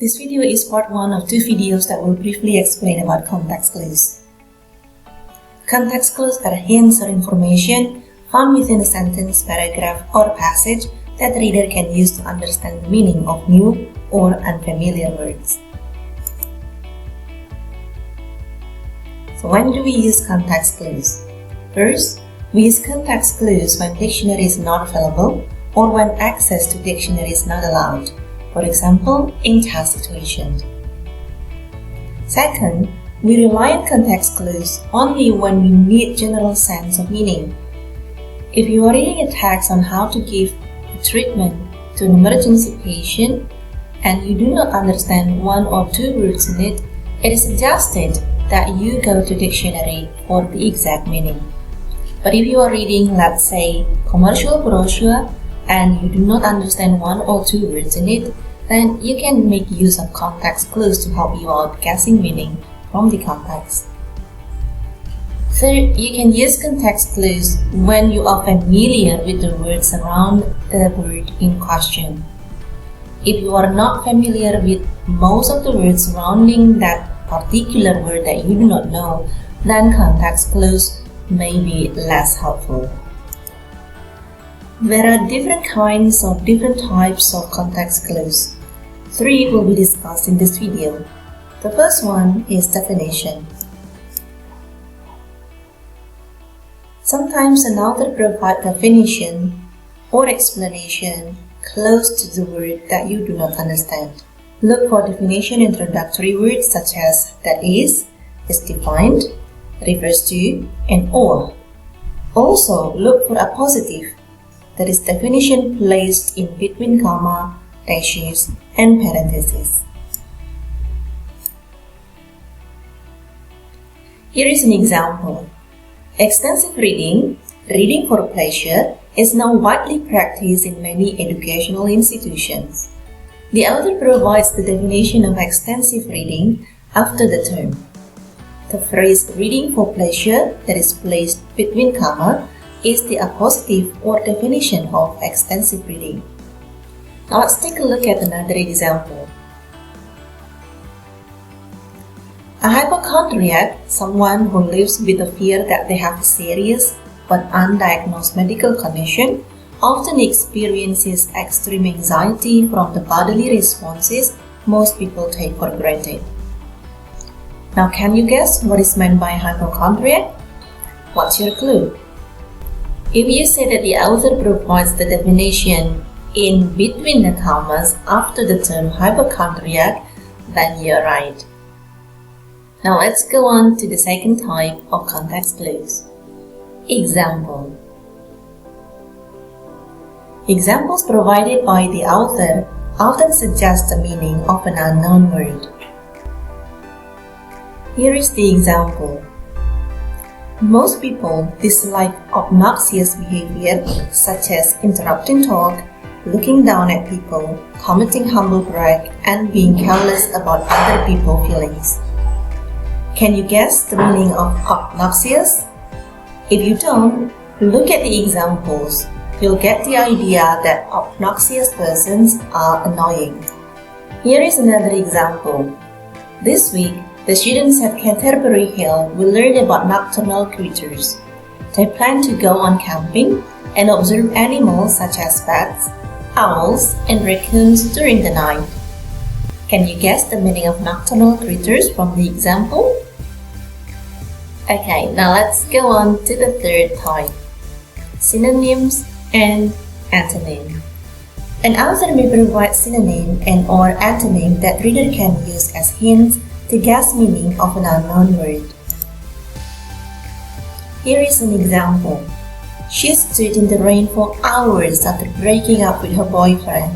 This video is part 1 of 2 videos that will briefly explain about context clues. Context clues are hints or information found within a sentence, paragraph, or passage that the reader can use to understand the meaning of new or unfamiliar words. So when do we use context clues? First, we use context clues when dictionary is not available or when access to dictionary is not allowed. For example, in task situations. Second, we rely on context clues only when we need general sense of meaning. If you are reading a text on how to give a treatment to an emergency patient and you do not understand 1 or 2 words in it, it is suggested that you go to dictionary for the exact meaning. But if you are reading, let's say, commercial brochure and you do not understand 1 or 2 words in it, then you can make use of context clues to help you out guessing meaning from the context. Third, you can use context clues when you are familiar with the words around the word in question. If you are not familiar with most of the words surrounding that particular word that you do not know, then context clues may be less helpful. There are different kinds or different types of context clues. 3 will be discussed in this video. The first one is definition. Sometimes an author provides definition or explanation close to the word that you do not understand. Look for definition introductory words such as that is defined, refers to, and or. Also, look for appositive, that is definition placed in between comma, dashes, and parentheses. Here is an example. Extensive reading, reading for pleasure, is now widely practiced in many educational institutions. The author provides the definition of extensive reading after the term. The phrase reading for pleasure that is placed between comma is the appositive or definition of extensive reading. Now let's take a look at another example. A hypochondriac, someone who lives with the fear that they have a serious but undiagnosed medical condition, often experiences extreme anxiety from the bodily responses most people take for granted. Now can you guess what is meant by hypochondriac? What's your clue? If you say that the author provides the definition in between the commas after the term hypochondriac, then you're right. Now let's go on to the second type of context clues. Example. Examples provided by the author often suggest the meaning of an unknown word. Here is the example. Most people dislike obnoxious behavior such as interrupting talk, looking down at people, committing humble brag, and being careless about other people's feelings. Can you guess the meaning of obnoxious? If you don't, look at the examples. You'll get the idea that obnoxious persons are annoying. Here is another example. This week, the students at Canterbury Hill will learn about nocturnal creatures. They plan to go on camping and observe animals such as bats, owls, and raccoons during the night. Can you guess the meaning of nocturnal creatures from the example? Okay, now let's go on to the third type. Synonyms and antonym. An author may provide synonym and or antonym that reader can use as hints to guess meaning of an unknown word. Here is an example. She stood in the rain for hours after breaking up with her boyfriend.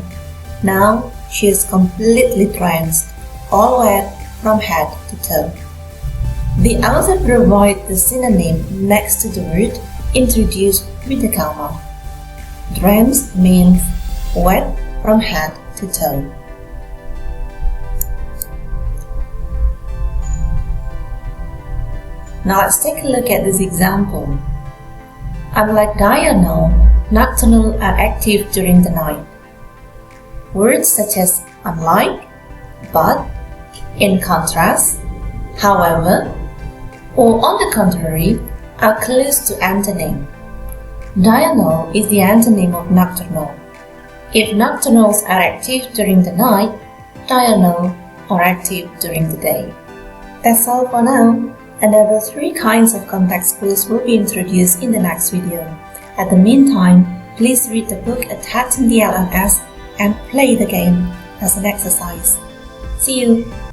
Now she is completely drenched, all wet from head to toe. The author provides the synonym next to the word introduced with a comma. Drenched means wet from head to toe. Now let's take a look at this example. Unlike diurnal, nocturnal are active during the night. Words such as unlike, but, in contrast, however, or on the contrary are close to antonym. Diurnal is the antonym of nocturnal. If nocturnals are active during the night, diurnal are active during the day. That's all for now. Another 3 kinds of context clues will be introduced in the next video. At the meantime, please read the book attached in the LMS and play the game as an exercise. See you!